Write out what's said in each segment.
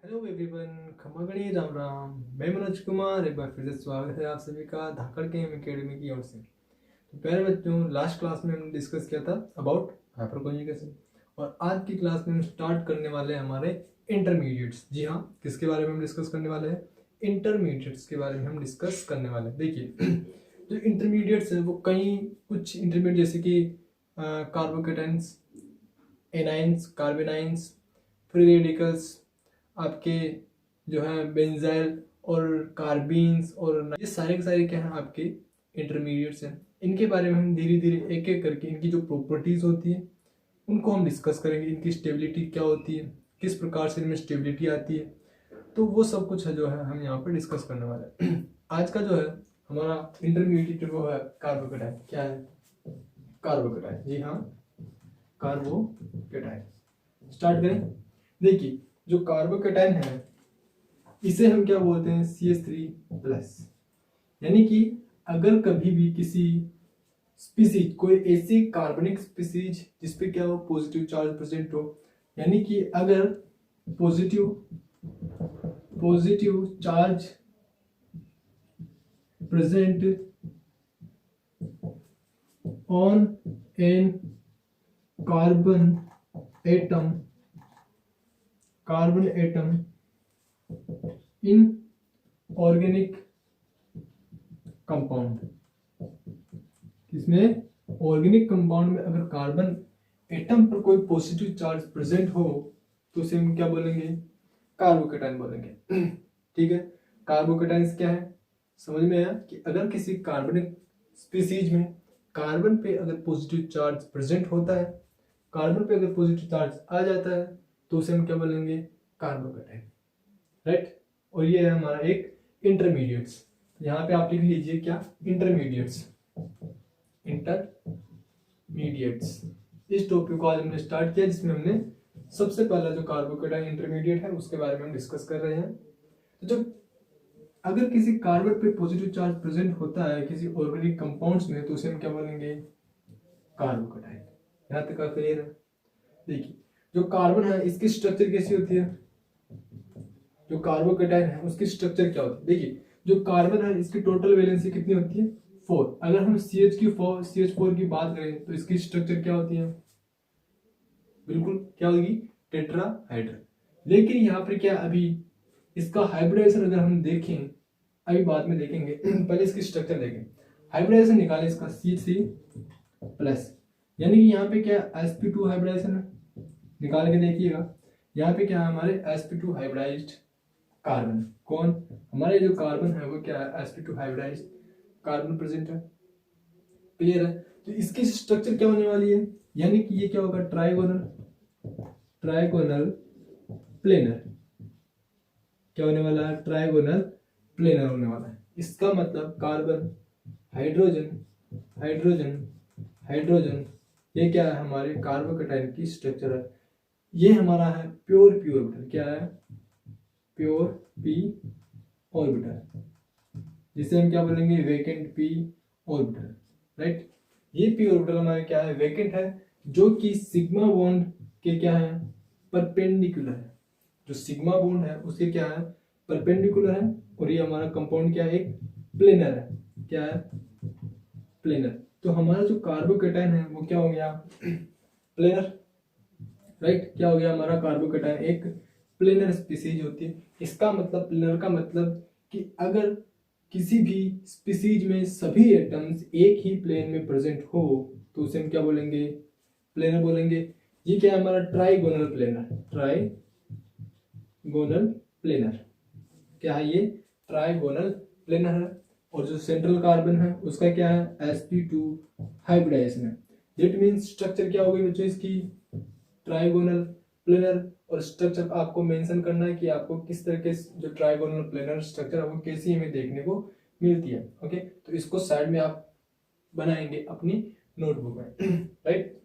Hello everyone, खमा गणित राम राम। मैं मनोज कुमार, एक बार फिर से स्वागत है आप सभी का धाकड़ के एकेडमी की ओर से। तो प्यारे बच्चों, लास्ट क्लास में हमने डिस्कस किया था अबाउट हाइपर कॉन्जुगेशन और आज की क्लास में हम स्टार्ट करने वाले हैं हमारे इंटरमीडिएट्स। जी हाँ, किसके बारे में हम डिस्कस करने वाले हैं? इंटरमीडिएट्स के बारे में हम डिस्कस करने वाले हैं। देखिए जो इंटरमीडिएट्स है वो कुछ इंटरमीडिएट जैसे कि कार्बोकेटाइंस, एनाइंस, कार्बेनाइंस, फ्री रेडिकल्स, आपके जो है बेंजाइल और कार्बीन्स और ये सारे के सारे क्या हैं आपके इंटरमीडिएट्स हैं। इनके बारे में हम धीरे धीरे एक एक करके इनकी जो प्रॉपर्टीज होती है उनको हम डिस्कस करेंगे। इनकी स्टेबिलिटी क्या होती है, किस प्रकार से इनमें स्टेबिलिटी आती है, तो वो सब कुछ है जो है हम यहाँ पर डिस्कस करने वाले हैं। आज का जो है हमारा इंटरमीडिएट वो है कार्बोकेटाइन। क्या है? कार्बोकेटाइन। जी हाँ, कार्बोकेटाइन। स्टार्ट करें। देखिए जो कार्बोकेटाइन है इसे हम क्या बोलते हैं? CH3+। यानी कि अगर कभी भी किसी स्पीसीज, कोई ऐसी कार्बनिक स्पीसीज जिसपे क्या हो, पॉजिटिव चार्ज प्रेजेंट हो, यानी कि अगर positive charge present on an carbon atom in organic compound. इसमें ऑर्गेनिक कंपाउंड में अगर कार्बन एटम पर कोई पॉजिटिव चार्ज प्रेजेंट हो तो उसे हम क्या बोलेंगे? कार्बोकेटाइन बोलेंगे। ठीक है, कार्बोकेटाइन्स क्या है समझ में आया कि अगर किसी कार्बनिक स्पीसीज में कार्बन पे अगर पॉजिटिव चार्ज प्रेजेंट होता है, कार्बन पे अगर पॉजिटिव चार्ज आ जाता है तो उसे हम क्या बोलेंगे? कार्बोकेटाइन। राइट। और ये है हमारा एक इंटरमीडिएट्स। यहाँ पे आप लिख लीजिए क्या? इंटरमीडिएट्स। इस टॉपिक को आज हमने स्टार्ट किया जिसमें हमने सबसे पहला जो कार्बोकेटाइन इंटरमीडिएट है उसके बारे में हम डिस्कस कर रहे हैं। तो जब अगर किसी कार्बन पे पॉजिटिव चार्ज प्रेजेंट होता है किसी ऑर्गेनिक कंपाउंड्स में तो उसे हम क्या बोलेंगे? कार्बोकेटाइन। यहाँ तक का क्लियर है? देखिए जो कार्बन है इसकी स्ट्रक्चर कैसी होती है? जो कार्बोकेटाइन है उसकी स्ट्रक्चर क्या होती है? देखिए जो कार्बन है इसकी टोटल वैलेंसी कितनी होती है? 4। अगर हम CH4 की बात करें तो इसकी स्ट्रक्चर क्या होती है? बिल्कुल क्या होगी? टेट्राहाइड्रल। लेकिन यहाँ पर क्या अभी इसका हाइब्रिडाइजेशन अगर हम देखें, अभी बाद में देखेंगे, पहले इसकी स्ट्रक्चर देखें। हाइब्रिडाइजेशन निकाले इसका CH3+, यानी कि यहाँ पे क्या sp2 हाइब्रिडाइजेशन है, निकाल के देखिएगा। यहाँ पे क्या है हमारे sp2 हाइब्रिडाइज्ड कार्बन। कौन? हमारे जो कार्बन है वो क्या है? sp2 हाइब्रिडाइज्ड कार्बन प्रेजेंट है। क्लियर है? तो इसकी स्ट्रक्चर क्या होने वाली है? यानी कि ये क्या होगा? Trigonal planar. क्या होने वाला है? ट्राइगोनल प्लेनर होने वाला है। इसका मतलब कार्बन, हाइड्रोजन, ये क्या है? हमारे कार्बोकेटाइन की स्ट्रक्चर है। ये हमारा है प्योर पी ऑर्बिटल। क्या है? प्योर पी ऑर्बिटल, जिसे हम क्या बोलेंगे? Vacant P orbital. राइट। ये पी ऑर्बिटल हमारे क्या है? वेकेंट है, जो कि सिग्मा बॉन्ड के क्या है? परपेंडिकुलर है। जो सिग्मा बॉन्ड है उसके क्या है? परपेंडिकुलर है। और ये हमारा कंपाउंड क्या है? एक प्लेनर है। क्या है? प्लेनर। तो हमारा जो कार्बोकेटाइन है वो क्या हो गया? प्लेनर। राइट। क्या हो गया हमारा? कार्बोकेटाइन एक प्लेनर स्पीसीज होती है। इसका मतलब, प्लेनर का मतलब कि अगर किसी भी स्पीसीज में सभी एटम्स एक ही प्लेन में प्रेजेंट हो तो उसे हम क्या बोलेंगे? प्लेनर बोलेंगे। ये क्या है हमारा? Trigonal planar. क्या है ये? ट्राइगोनल प्लेनर है। और जो सेंट्रल कार्बन है उसका क्या है? sp2 हाइब्रिडाइजेशन है। दैट मींस स्ट्रक्चर क्या होगी बच्चों इसकी? Trigonal planar. और स्ट्रक्चर आपको मेंशन करना है कि आपको किस तरह के जो ट्राइगोनल प्लेनर स्ट्रक्चर है वो कैसी हमें देखने को मिलती है। ओके, तो इसको साइड में आप बनाएंगे अपनी नोटबुक में। राइट।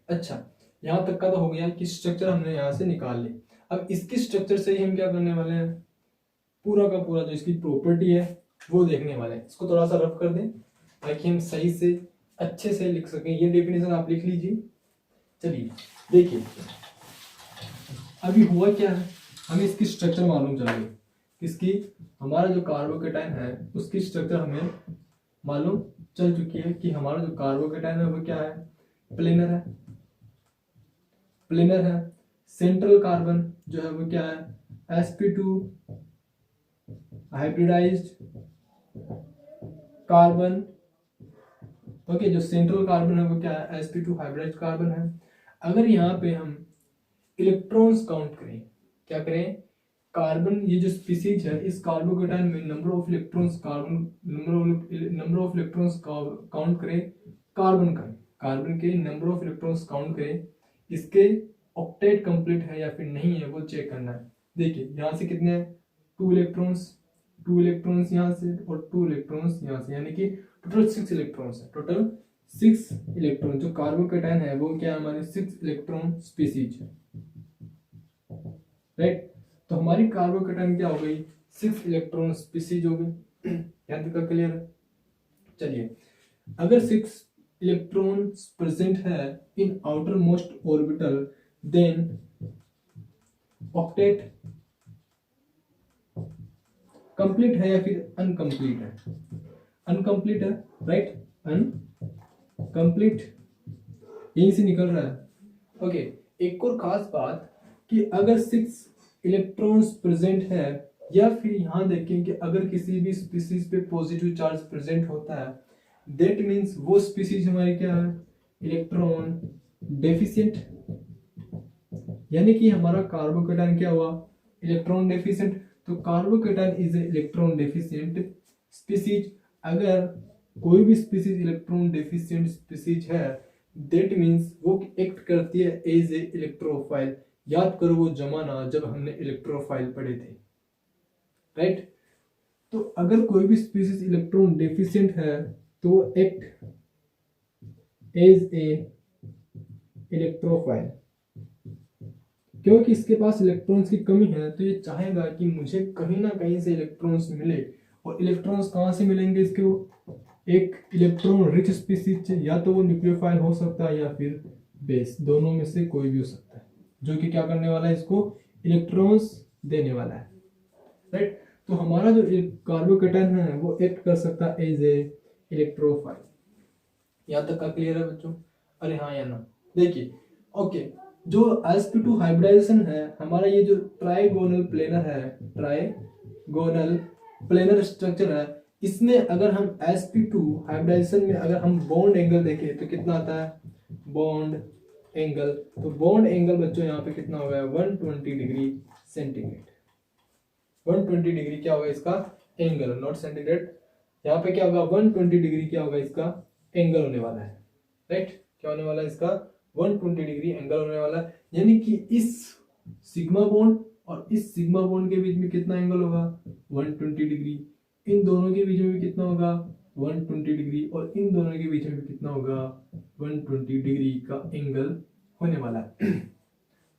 अच्छा, यहाँ तक का तो हो गया कि स्ट्रक्चर हमने यहाँ से निकाल ली। अब इसकी स्ट्रक्चर से ही हम क्या करने वाले हैं? पूरा का पूरा जो इसकी प्रॉपर्टी है वो देखने वाले हैं। इसको थोड़ा सा रफ कर दें ताकि हम सही से अच्छे से लिख सकें। ये डेफिनेशन आप लिख लीजिए। चलिए देखिए अभी हुआ क्या है? हमें इसकी स्ट्रक्चर मालूम चाहिए, किसकी, हमारा जो कार्बोकेटाइन है उसकी स्ट्रक्चर हमें मालूम चल चुकी है कि हमारा जो कार्बोकेटाइन है वो क्या है, प्लेनर है, प्लेनर है। सेंट्रल कार्बन जो है वो क्या है, sp2 हाइब्रिडाइज्ड कार्बन। ओके, जो सेंट्रल कार्बन है वो क्या है, sp2 हाइब्रिडाइज्ड कार्बन है। अगर यहाँ पे हम इलेक्ट्रॉन्स काउंट करें, क्या करें, कार्बन ये जो स्पीसीज है इस कार्बोकेटाइन में number of electrons, carbon number of electrons count करें, कार्बन के नंबर ऑफ इलेक्ट्रॉन्स काउंट करें, इसके ऑक्टेट कंप्लीट है या फिर नहीं है वो चेक करना है। देखिए यहाँ से कितने हैं, 2 इलेक्ट्रॉन्स यहाँ से और 2 इलेक्ट्रॉन्स यहाँ से, यानी कि टोटल 6 इलेक्ट्रॉन्स है, टोटल 6 इलेक्ट्रॉन। जो कार्बोकेटाइन है वो क्या है, हमारे 6 इलेक्ट्रॉन स्पीसीज है, राइट। तो हमारी कार्बोकेटाइन क्या हो गई, 6 इलेक्ट्रॉन स्पीसीज हो गई। यहाँ तक क्लियर है। चलिए, अगर 6 इलेक्ट्रॉन्स प्रेजेंट है in outermost orbital, then octet complete है या फिर अनकंप्लीट है, अनकंप्लीट है, राइट, अनकंप्लीट यहीं से निकल रहा है। ओके, एक और खास बात कि अगर 6 इलेक्ट्रॉन्स प्रेजेंट है या फिर यहाँ देखें कि अगर किसी भी स्पीसीज पे पॉजिटिव चार्ज प्रेजेंट होता है, दैट मीन्स वो स्पीसीज हमारी क्या है, इलेक्ट्रॉन डेफिशिएंट, यानी कि हमारा कार्बोकेटाइन क्या हुआ, इलेक्ट्रॉन डेफिशिएंट। तो carbocation is a electron deficient species. अगर कोई भी स्पीसीज इलेक्ट्रॉन डेफिशिएंट स्पीसीज है, दैट मीन्स वो एक्ट करती है एज ए इलेक्ट्रोफाइल। याद करो वो जमाना जब हमने इलेक्ट्रोफाइल पढ़े थे, राइट। तो अगर कोई भी स्पीसीज इलेक्ट्रॉन डेफिशिएंट है तो एक्ट एज ए इलेक्ट्रोफाइल, क्योंकि इसके पास इलेक्ट्रॉन्स की कमी है तो ये चाहेगा कि मुझे कहीं ना कहीं से इलेक्ट्रॉन्स मिले। और इलेक्ट्रॉन्स कहाँ से मिलेंगे इसको, एक इलेक्ट्रॉन रिच स्पीसीज, या तो वो न्यूक्लियोफाइल हो सकता है या फिर बेस, दोनों में से कोई भी हो सकता है, जो कि क्या करने वाला है, इसको इलेक्ट्रॉन्स देने वाला है, राइट। तो हमारा जो कार्बोकेटाइन है वो एक्ट कर सकता है एज ए इलेक्ट्रोफाइल। यहाँ तक का क्लियर है बच्चों, अरे हाँ या ना। देखिए, ओके, जो sp2 हाइब्रिडाइजेशन है, हमारा ये जो ट्राइगोनल प्लेनर है, ट्राइगोनल प्लेनर स्ट्रक्चर है, इसमें अगर हम sp2 हाइब्रिडाइजेशन में अगर हम बॉन्ड एंगल देखें तो कितना आता है, बॉन्ड एंगल। तो बॉन्ड एंगल बच्चों यहाँ पे कितना होगा, 120 डिग्री सेंटीग्रेड। 120 डिग्री क्या होगा इसका एंगल, नॉट सेंटीग्रेड। यहाँ पे क्या होगा, 120 डिग्री क्या होगा इसका एंगल होने वाला है, राइट। क्या होने वाला है इसका, 120 डिग्री एंगल होने वाला है। यानी कि इस सिग्मा बॉन्ड और इस सिग्मा बॉन्ड के बीच में कितना एंगल होगा, 120 डिग्री। इन दोनों के बीच में भी कितना होगा, 120 डिग्री। और इन दोनों के बीच में भी कितना होगा, 120 डिग्री का एंगल होने वाला है।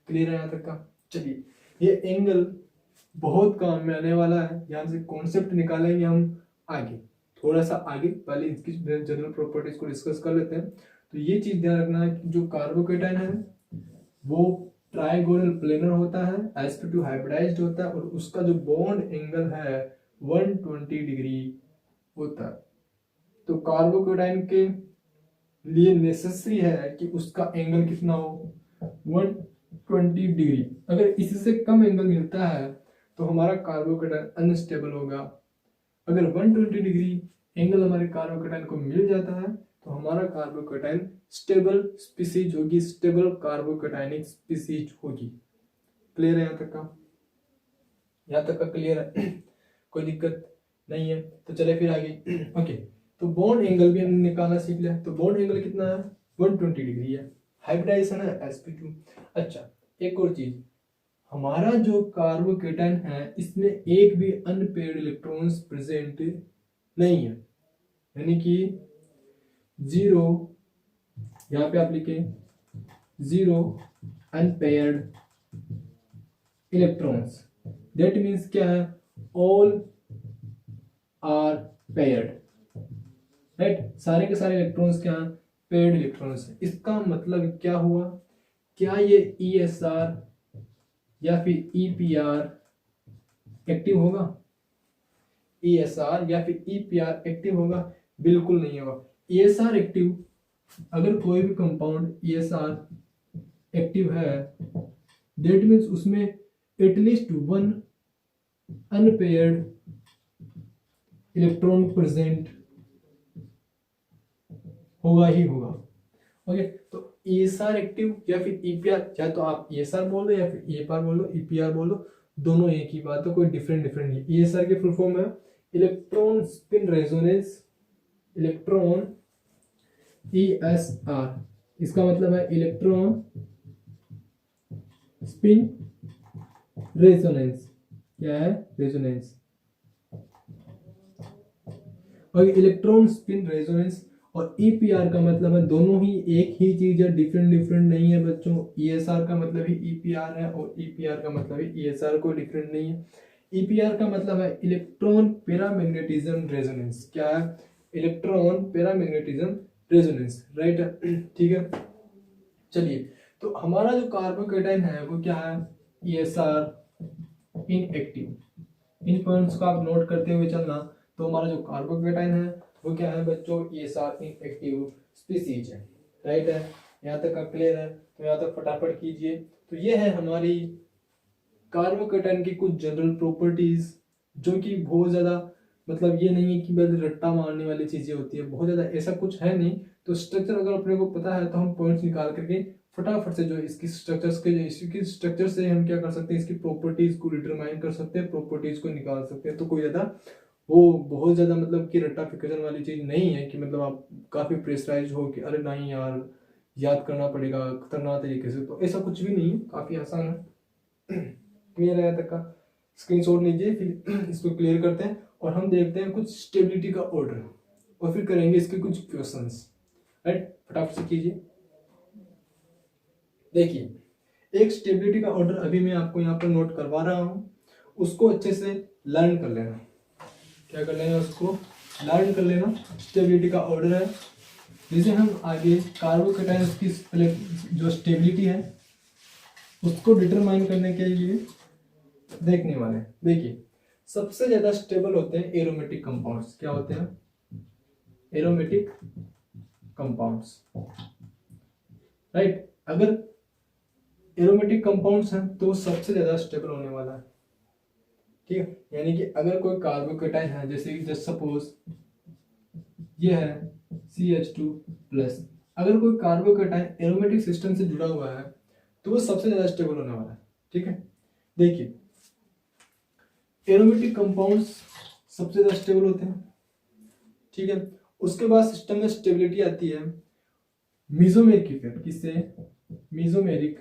क्लियर है यहाँ तक का। चलिए, ये एंगल बहुत काम में आने वाला है, यहाँ से कॉन्सेप्ट निकालेंगे हम आगे, थोड़ा सा आगे। पहले इसकी जनरल प्रॉपर्टीज को डिस्कस कर लेते हैं। तो ये चीज ध्यान रखना है कि जो कार्बोकेटाइन है वो ट्राइगोनल प्लेनर होता है, sp2 हाइब्रिडाइज्ड होता है, और उसका जो बॉन्ड एंगल है 120 डिग्री होता है। तो कार्बोकेटाइन के लिए नेसेसरी है कि उसका एंगल कितना हो, 120 डिग्री। अगर इससे कम एंगल मिलता है तो हमारा कार्बोकेटाइन अनस्टेबल होगा। अगर 120 डिग्री एंगल हमारे कार्बोकेटाइन को मिल जाता है तो हमारा कार्बोकेटाइन स्टेबल स्पीसीज होगी, स्टेबल कार्बोकेटाइनिक स्पीसीज होगी। क्लियर है यहाँ तक का, यहाँ तक का क्लियर है, कोई दिक्कत नहीं है। तो चले फिर आगे। ओके, तो बॉन्ड एंगल भी हमने निकालना सीख लिया। तो बॉन्ड एंगल कितना है, 120 डिग्री है, हाइब्रिडाइजेशन है sp2। अच्छा, एक और चीज, हमारा जो कार्बोकेटाइन है इसमें एक भी अनपेयर्ड इलेक्ट्रॉन्स प्रेजेंट नहीं है, यानी कि 0, यहाँ पे आप लिखें 0 अनपेयर्ड इलेक्ट्रॉन्स। दैट मीन्स क्या है, ऑल आर पेयर्ड, राइट। सारे के सारे इलेक्ट्रॉन्स क्या हैं, पेयर्ड इलेक्ट्रॉन्स है। इसका मतलब क्या हुआ, क्या ये ESR या फिर EPR एक्टिव होगा? ESR या फिर EPR एक्टिव होगा? बिल्कुल नहीं होगा। ESR एक्टिव, अगर कोई भी कंपाउंड ESR एक्टिव है, दैट मीन्स उसमें at least one unpaired electron present होगा ही होगा। ओके, तो ESR एक्टिव या फिर EPR, या तो आप ESR बोल दो या फिर EPR बोल दो, EPR बोल दो, दोनों एक ही बात है, कोई डिफरेंट नहीं। ESR की फुल फॉर्म है electron spin resonance, electron ESR, इसका मतलब है इलेक्ट्रॉन स्पिन रेजोनेंस। क्या है? रेजोनेंस। और इलेक्ट्रॉन स्पिन रेजोनेंस और EPR का मतलब है दोनों ही एक ही चीज है, डिफरेंट नहीं है बच्चों। ESR का मतलब ही EPR है और EPR का मतलब ही ESR, कोई डिफरेंट नहीं है। EPR का मतलब है इलेक्ट्रॉन पैरामैग्नेटिज्म रेजोनेंस। क्या है? Electron paramagnetism resonance, right? ठीक है, चलिए, तो हमारा जो कार्बोकेटाइन है वो क्या है? ESR inactive. इन पॉइंट्स को आप नोट करते हुए चलना। तो हमारा जो कार्बोकेटाइन है वो क्या है बच्चों? ESR इनएक्टिव स्पीसीज है, राइट है? यहाँ तक का क्लियर है? तो यहाँ तक फटाफट कीजिए। तो ये है हमारी कार्बोकेटाइन की कुछ जनरल प्रॉपर्टीज, जो कि बहुत ज्यादा, मतलब ये नहीं है कि बस रट्टा मारने वाली चीजें होती है, बहुत ज्यादा ऐसा कुछ है नहीं। तो स्ट्रक्चर अगर अपने को पता है तो हम पॉइंट्स निकाल करके फटाफट से जो इसकी स्ट्रक्चर्स के, जो इसकी स्ट्रक्चर से हम क्या कर सकते हैं, इसकी प्रॉपर्टीज को डिटरमाइन कर सकते हैं, प्रॉपर्टीज को निकाल सकते हैं। तो कोई ज्यादा वो बहुत ज्यादा मतलब कि रट्टाफिकेशन वाली चीज नहीं है कि मतलब आप काफी प्रेशराइज हो कि अरे नहीं यार याद करना पड़ेगा खतरनाक तरीके से, तो ऐसा कुछ भी नहीं है, काफी आसान है। क्लियर है तक का? स्क्रीनशॉट लीजिए, फिर इसको क्लियर करते हैं और हम देखते हैं कुछ स्टेबिलिटी का ऑर्डर और फिर करेंगे इसके कुछ क्वेश्चंस, राइट? फटाफट से कीजिए। देखिए, एक स्टेबिलिटी का ऑर्डर अभी मैं आपको यहाँ पर नोट करवा रहा हूं, उसको अच्छे से लर्न कर लेना। क्या कर लेना? उसको लर्न कर लेना। स्टेबिलिटी का ऑर्डर है, जिसे हम आगे कार्बोकेटाइन की जो स्टेबिलिटी है उसको डिटरमाइन करने के लिए देखने वाले हैं। देखिए, सबसे ज्यादा स्टेबल होते हैं एरोमेटिक कंपाउंड्स। क्या होते हैं? Aromatic compounds, right? अगर एरोमेटिक कंपाउंड्स हैं तो सबसे ज्यादा स्टेबल होने वाला है, ठीक है? यानी कि अगर कोई कार्बोकेटाइन है, जैसे जस्ट सपोज ये है CH2+, अगर कोई कार्बोकेटाइन एरोमेटिक सिस्टम से जुड़ा हुआ है तो वो सबसे ज्यादा स्टेबल होने वाला है, ठीक है? देखिए, एरोमेटिक कंपाउंड्स सबसे ज्यादा स्टेबल होते हैं, ठीक है? उसके बाद सिस्टम में स्टेबिलिटी आती है मीजोमेरिक इफेक्ट। किससे? Mesomeric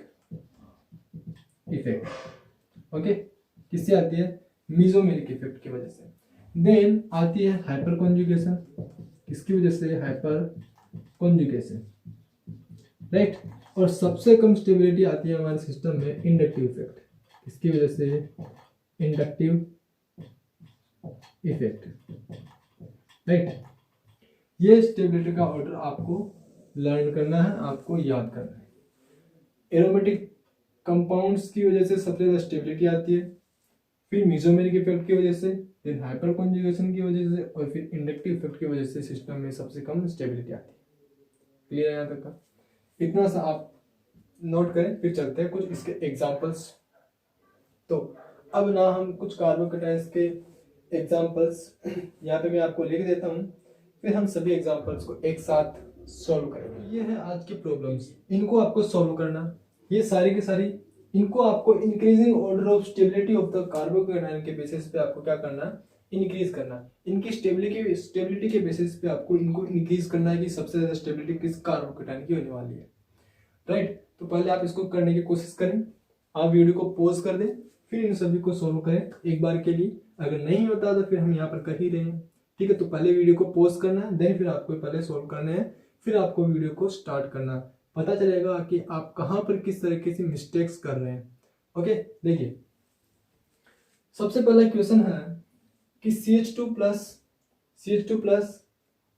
effect, okay? किससे आती है? मीजोमेरिक इफेक्ट की वजह से। देन आती है हाइपर कॉन्जुगेशन। किसकी वजह से? Hyper conjugation, right? और सबसे कम स्टेबिलिटी आती है हमारे सिस्टम में इंडक्टिव इफेक्ट। किसकी वजह से? Inductive effect, right? ये स्टेबिलिटी का ऑर्डर आपको लर्न करना है, आपको याद करना है। एरोमेटिक कंपाउंड्स की वजह से सबसे ज्यादा स्टेबिलिटी आती है, फिर मीजोमेरिक इफेक्ट की वजह से, फिर हाइपर कॉन्जुगेशन की वजह से, और फिर इंडक्टिव इफेक्ट की वजह से सिस्टम में सबसे कम स्टेबिलिटी आती है। क्लियर है यहाँ तक का? इतना सा आप नोट करें, फिर चलते हैं कुछ इसके एग्जांपल्स। तो अब ना हम कुछ कार्बोकेटाइन्स के एग्जांपल्स यहाँ पे मैं आपको लिख देता हूँ, फिर हम सभी एग्जांपल्स को एक साथ सॉल्व करेंगे। ये है आज की प्रॉब्लम्स, इनको आपको सॉल्व करना। ये सारी की सारी, इनको आपको increasing order of stability of the carbocation के बेसिस पे आपको क्या करना है? इंक्रीज करना। इनकी स्टेबिलिटी के बेसिस पे आपको इनको इंक्रीज करना है कि सबसे ज्यादा स्टेबिलिटी किस कार्बोकेटाइन की होने वाली है, राइट? तो पहले आप इसको करने की कोशिश करें, आप वीडियो को पॉज कर दें, फिर इन सभी को सोल्व करें एक बार के लिए। अगर नहीं होता तो फिर हम यहाँ पर कर ही रहे हैं, ठीक है? तो पहले वीडियो को पॉज करना है, देन फिर आपको पहले सोल्व करने हैं, फिर आपको वीडियो को स्टार्ट करना। पता चलेगा कि आप कहाँ पर किस तरीके से मिस्टेक्स कर रहे हैं। ओके, देखिए, सबसे पहला क्वेश्चन है कि CH2+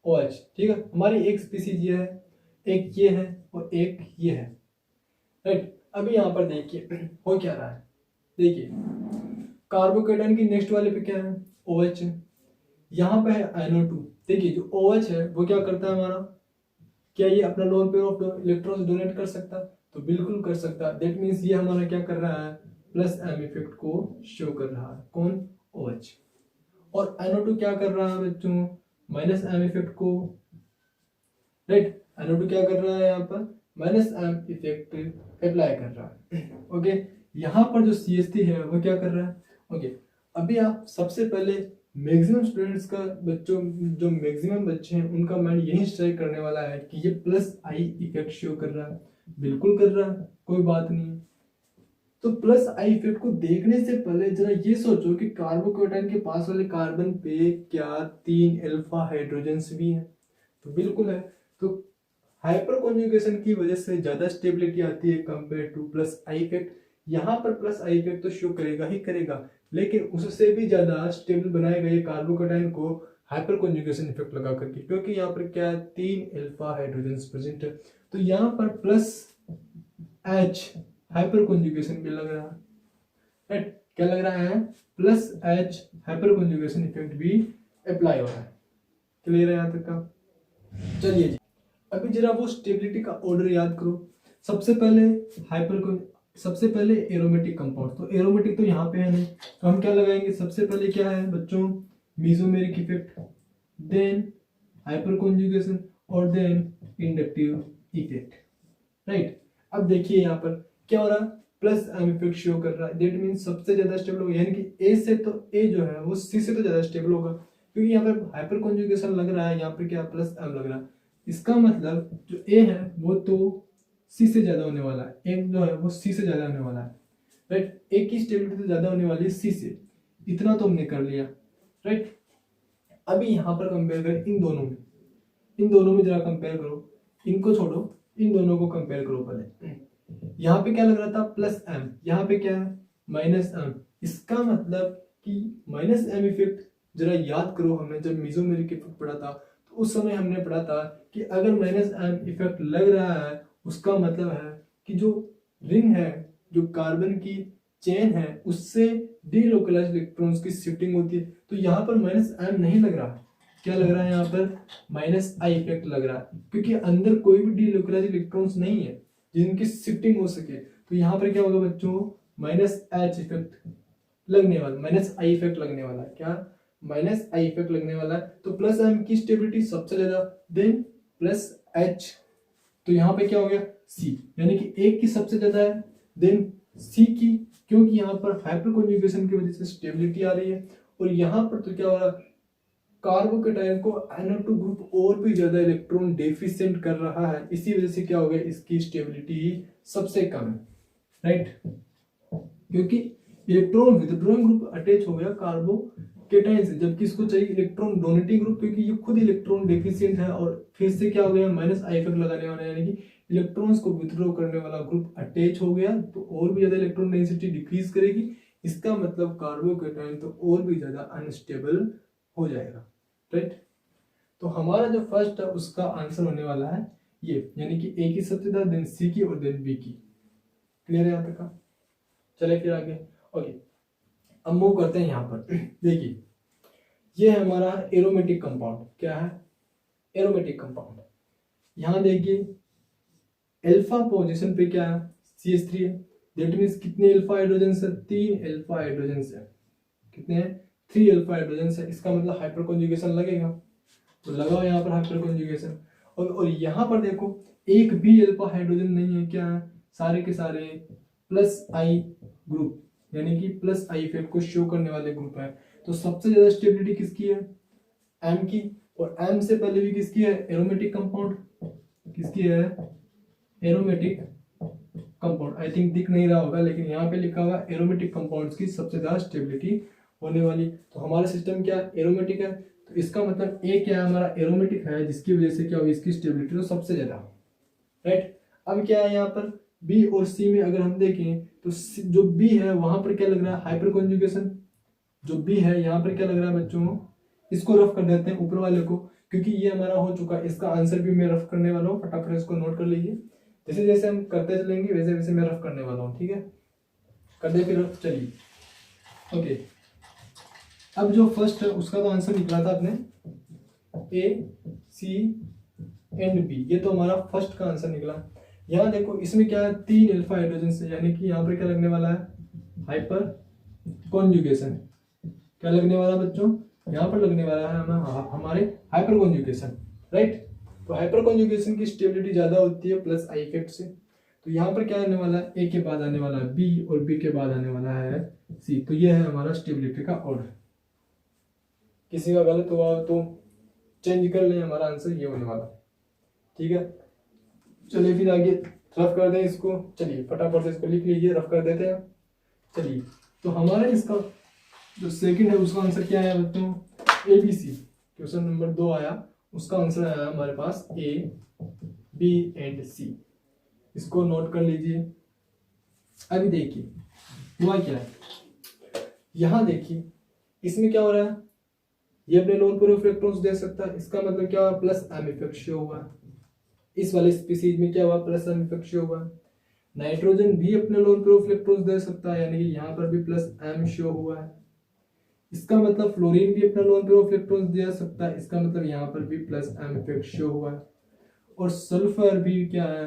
OH, ठीक है? हमारी एक स्पीसीज ये है, एक ये है और एक ये है, राइट? अभी यहाँ पर देखिए हो क्या रहा है। देखिए कार्बोकेटाइन की नेक्स्ट वाले पे क्या है, OH है, यहाँ पे है NO2। देखिए जो OH है वो क्या करता है हमारा, क्या ये अपना lone pair of electrons donate कर सकता है, तो बिल्कुल कर सकता है। दैट मीन्स ये हमारा क्या कर रहा है, प्लस एम इफेक्ट को शो कर रहा है, कौन, OH। और NO2 क्या कर रहा है बच्चों, माइनस एम इफेक्ट को, राइट, NO2 क्या कर रहा है यहाँ पर, माइनस एम इफेक्ट अप्लाई कर रहा है। ओके, यहाँ पर जो CH3 है वो क्या कर रहा है। ओके, अभी आप सबसे पहले मैक्सिमम स्टूडेंट्स का, बच्चों जो मैक्सिमम बच्चे हैं उनका माइंड यही स्ट्राइक करने वाला है कि ये प्लस आई इफेक्ट शो कर रहा है, बिल्कुल कर रहा है, कोई बात नहीं है। तो प्लस आई इफेक्ट को देखने से पहले जरा ये सोचो कि कार्बोकेटाइन के पास वाले कार्बन पे क्या 3 अल्फा हाइड्रोजन्स भी हैं, तो बिल्कुल है। तो हाइपर कॉन्जुगेशन की वजह से ज्यादा स्टेबिलिटी आती है compare two plus I effect. यहाँ पर प्लस आई इफेक्ट तो शो करेगा ही करेगा, लेकिन उससे भी ज्यादा स्टेबल बनाएगा ये कार्बोकेटाइन को हाइपर कॉन्जुगेशन इफेक्ट लगा करके, क्योंकि यहाँ पर क्या है 3 अल्फा हाइड्रोजन प्रेजेंट है। तो यहाँ पर प्लस एच हाइपर कॉन्जुगेशन भी लग रहा है, राइट, क्या लग रहा है, plus H hyper conjugation effect भी अप्लाई हो रहा है। क्लियर है यहाँ तक का। चलिए जी, अभी जरा वो स्टेबिलिटी का ऑर्डर याद करो। सबसे पहले एरोमेटिक कंपाउंड, तो एरोमेटिक तो यहाँ पे है नहीं, तो हम क्या लगाएंगे, सबसे पहले क्या है बच्चों, mesomeric effect, then hyperconjugation और देन इंडक्टिव इफेक्ट, राइट। अब देखिए यहाँ पर क्या हो रहा है, प्लस एम इफेक्ट शो कर रहा है, दैट मीन सबसे ज्यादा स्टेबल होगा, यानी कि ए से, तो ए जो है वो सी से तो ज्यादा स्टेबल होगा, क्योंकि यहाँ पर हाइपर कॉन्जुगेशन लग रहा है, यहाँ पर क्या प्लस एम लग रहा है। इसका मतलब जो ए है वो तो सी से ज्यादा होने वाला है, एक जो है वो सी से ज्यादा होने वाला है, राइट। एक की स्टेबिलिटी तो ज्यादा होने वाली है सी से, इतना तो हमने कर लिया, राइट। अभी यहाँ पर कंपेयर करें इन दोनों में जरा कंपेयर करो, इनको छोड़ो, इन दोनों को कंपेयर करो पहले। यहाँ पे क्या लग रहा था, प्लस एम, यहाँ पे क्या है, माइनस एम। इसका मतलब कि माइनस एम इफेक्ट जरा याद करो, हमने जब मेसोमेरिक इफेक्ट पढ़ा था तो उस समय हमने पढ़ा था कि अगर माइनस एम इफेक्ट लग रहा है उसका मतलब है कि जो रिंग है, जो कार्बन की चेन है, उससे डीलोकलाइज इलेक्ट्रॉन्स की शिफ्टिंग होती है। तो यहाँ पर माइनस एम नहीं लग रहा, क्या लग रहा है, यहाँ पर माइनस आई इफेक्ट लग रहा है, क्योंकि अंदर कोई भी डीलोकलाइज इलेक्ट्रॉन्स नहीं है जिनकी शिफ्टिंग हो सके। तो यहाँ पर क्या होगा बच्चों, माइनस एच इफेक्ट लगने वाला, माइनस आई इफेक्ट लगने वाला है, क्या, माइनस आई इफेक्ट लगने वाला है। तो प्लस एम की स्टेबिलिटी सबसे ज्यादा, देन प्लस एच, तो यहाँ पे क्या हो गया, सी, यानी कि एक की सबसे ज्यादा है, देन सी की, क्योंकि यहाँ पर हाइपर कॉन्जुगेशन की वजह से स्टेबिलिटी आ रही है। और यहाँ पर तो क्या हो रहा है, कार्बोकेटाइन को NO2 ग्रुप और भी ज्यादा इलेक्ट्रॉन डेफिशिएंट कर रहा है, इसी वजह से क्या हो गया, इसकी स्टेबिलिटी सबसे कम है, राइट। क्योंकि इलेक्ट्रॉन विथड्रॉइंग ग्रुप अटैच हो गया कार्बोकेटाइन से, जबकि इसको चाहिए इलेक्ट्रॉन डोनेटिंग ग्रुप, क्योंकि ये खुद इलेक्ट्रॉन डेफिशिएंट है। और फिर से क्या हो गया, माइनस आई इफेक्ट लगाने वाला, यानी कि इलेक्ट्रॉन्स को विथड्रॉ करने वाला ग्रुप अटैच हो गया, तो और भी ज्यादा इलेक्ट्रॉन डेंसिटी डिक्रीज करेगी। इसका मतलब कार्बोकेटाइन तो और भी ज्यादा अनस्टेबल हो जाएगा, राइट। तो हमारा जो फर्स्ट है उसका आंसर होने वाला है ये, यानी कि ए की सबसे ज्यादा, देन सी की और देन बी की। क्लियर है यहाँ तक का। चले फिर आगे। ओके, अब मूव करते हैं यहाँ पर। देखिए ये है हमारा एरोमेटिक कंपाउंड, क्या है, एरोमेटिक कंपाउंड। यहाँ देखिए अल्फा पोजीशन पे क्या है, CH3 है, दैट मीन्स कितने अल्फा हाइड्रोजन है, 3 अल्फा हाइड्रोजन है, कितने हैं, 3 अल्फा हाइड्रोजन है। इसका मतलब हाइपर कॉन्जुगेशन लगेगा, तो लगाओ यहाँ पर हाइपर कॉन्जुगेशन। और यहाँ पर देखो एक भी अल्फा हाइड्रोजन नहीं है, क्या है, सारे के सारे प्लस आई ग्रुप, यानी कि प्लस आई इफेक्ट को शो करने वाले ग्रुप है। तो सबसे ज्यादा स्टेबिलिटी किसकी है, एम की, और एम से पहले भी किसकी है, एरोमेटिक कंपाउंड, किसकी है, एरोमेटिक कंपाउंड। आई थिंक दिख नहीं रहा होगा, लेकिन यहाँ पे लिखा हुआ एरोमेटिक कंपाउंड्स की सबसे ज्यादा स्टेबिलिटी होने वाली। तो हमारा सिस्टम क्या एरोमेटिक है, तो इसका मतलब ए क्या है, हमारा एरोमेटिक है, जिसकी वजह से क्या होगी, इसकी स्टेबिलिटी तो सबसे ज्यादा, राइट। अब क्या है यहाँ पर बी और सी में अगर हम देखें तो जो बी है वहां पर क्या लग रहा है, हाइपर कॉन्जुगेशन। जो बी है यहाँ पर क्या लग रहा है बच्चों, इसको रफ कर देते हैं ऊपर वाले को, क्योंकि ये हमारा हो चुका है। इसका आंसर भी मैं रफ करने वाला हूँ, फटाफट इसको नोट कर लीजिए। जैसे जैसे हम करते चलेंगे वैसे वैसे मैं रफ करने वाला हूँ, ठीक है। कर दे फिर, चलिए ओके। अब जो फर्स्ट है उसका तो आंसर निकला था अपने ए सी एंड बी, ये तो हमारा फर्स्ट का आंसर निकला। यहाँ देखो इसमें क्या है, 3 अल्फा हाइड्रोजन से, यानी कि यहाँ पर क्या लगने वाला है, हाइपर कॉन्जुगेशन। क्या लगने वाला बच्चों, यहाँ पर लगने वाला है हमारे हाइपर कॉन्जुगेशन, राइट। तो हाइपर कॉन्जुगेशन की स्टेबिलिटी ज्यादा होती है प्लस आई इफेक्ट से। तो यहाँ पर क्या आने वाला है, ए के बाद आने वाला है बी और बी के बाद आने वाला है सी। तो ये है हमारा स्टेबिलिटी का ऑर्डर। किसी का गलत हुआ तो चेंज कर लें, हमारा आंसर ये होने वाला, ठीक है। चलिए फिर आगे रफ कर दें इसको, चलिए फटाफट से इसको लिख लीजिए, रफ कर देते हैं। चलिए तो हमारा इसका जो सेकंड है उसका आंसर क्या है बच्चों, A B C. Question number 2 आया, उसका आंसर आया हमारे पास ए बी एंड सी। इसको नोट कर लीजिए। अभी देखिए हुआ क्या है, यहां देखिए इसमें क्या हो रहा है, ये अपने लोन पर इलेक्ट्रॉन्स दे सकता है, इसका मतलब क्या हुआ, प्लस एम इफेक्ट शो हुआ। इस वाले स्पीसीज में क्या हुआ, प्लस एम इफेक्ट शो हुआ। नाइट्रोजन भी अपने लोन पर इलेक्ट्रॉन्स दे सकता है, यानी कि यहाँ पर भी प्लस एम शो हुआ है। इसका मतलब फ्लोरीन भी अपना lone pair of electrons they सकता है, इसका मतलब यहाँ पर भी प्लस एम इफेक्ट शो हुआ है। और सल्फर भी क्या है,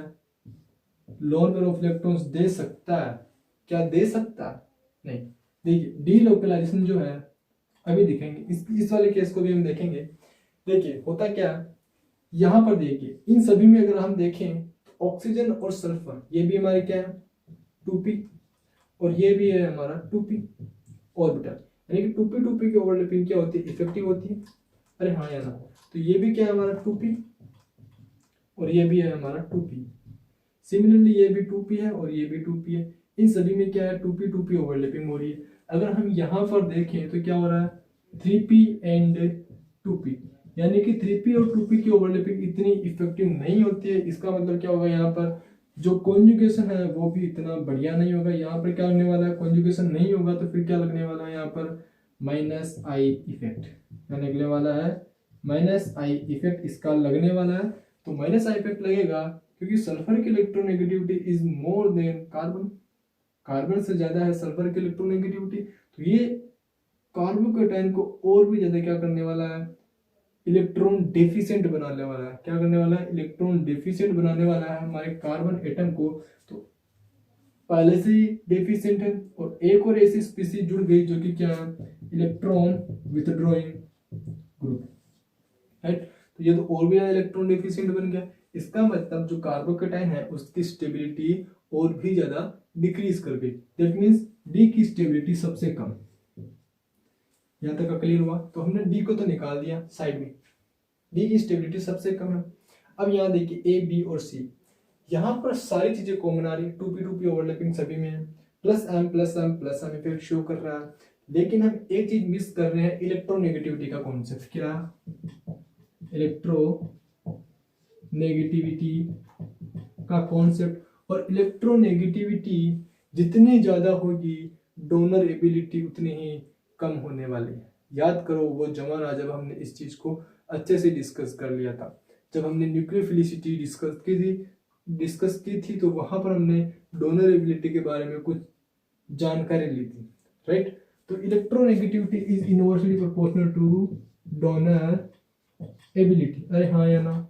lone pair of electrons they सकता है, क्या दे सकता है, नहीं। देखिए डी लोकलाइजेशन जो है अभी दिखेंगे, इस वाले केस को भी हम देखेंगे। देखिए होता क्या है, यहाँ पर देखिए इन सभी में अगर हम देखें तो ऑक्सीजन और सल्फर ये भी हमारे क्या है 2p, और ये भी है हमारा 2p ऑर्बिटल, यानी कि 2p की ओवरलैपिंग क्या होती है, इफेक्टिव होती है। अरे हाँ या ना, तो ये भी क्या है हमारा 2p और ये भी है हमारा 2p। सिमिलरली ये भी 2p है और ये भी 2p है। इन सभी में क्या है 2p ओवरलैपिंग हो रही है। अगर हम यहाँ पर देखें तो क्या हो रहा है 3p एंड 2p, यानी कि 3p और 2p की ओवरलैपिंग इतनी इफेक्टिव नहीं होती है। इसका मतलब क्या होगा, यहाँ पर जो कॉन्जुगेशन है वो भी इतना बढ़िया नहीं होगा। यहाँ पर क्या लगने वाला है, कॉन्जुगेशन नहीं होगा तो फिर क्या लगने वाला है यहाँ पर माइनस आई इफेक्ट, क्या लगने वाला है माइनस आई इफेक्ट इसका लगने वाला है। तो माइनस आई इफेक्ट लगेगा क्योंकि सल्फर की electronegativity is more than carbon, carbon से ज्यादा है सल्फर की इलेक्ट्रोनेगेटिविटी। तो ये कार्बोकेटाइन को और भी ज्यादा क्या करने वाला है, इलेक्ट्रॉन डेफिशिएंट बनाने वाला है। क्या करने वाला है, इलेक्ट्रॉन डेफिशिएंट बनाने वाला है हमारे कार्बन एटम को। तो पहले से ही डेफिशिएंट है और एक और ऐसी स्पीसीज जुड़ गई जो कि क्या इलेक्ट्रॉन विथड्रॉइंग ग्रुप, राइट। तो ये तो और भी इलेक्ट्रॉन डेफिशिएंट बन गया। इसका मतलब जो कार्बोकेटाइन है उसकी स्टेबिलिटी और भी ज्यादा डिक्रीज कर गई। दैट मींस डी की स्टेबिलिटी सबसे कम। यहाँ तक का क्लियर हुआ। तो हमने डी को तो निकाल दिया साइड में, डी की स्टेबिलिटी सबसे कम है। अब यहाँ देखिए ए बी और सी, यहाँ पर सारी चीजें कॉमन आ रही है, 2p ओवरलैपिंग सभी में है, प्लस एम इफेक्ट शो कर रहा है। लेकिन हम एक चीज मिस कर रहे हैं, इलेक्ट्रोनेगेटिविटी का कॉन्सेप्ट। क्या इलेक्ट्रोनेगेटिविटी का कॉन्सेप्ट। और इलेक्ट्रोनेगेटिविटी जितनी ज्यादा होगी डोनर एबिलिटी उतनी ही कम होने वाली है। याद करो वो जमाना जब हमने इस चीज को अच्छे से डिस्कस कर लिया था, जब हमने न्यूक्लियोफिलिसिटी डिस्कस की थी तो वहां पर हमने डोनर एबिलिटी के बारे में कुछ जानकारी ली थी, राइट। तो electronegativity is inversely proportional two donor ability. अरे हाँ या ना,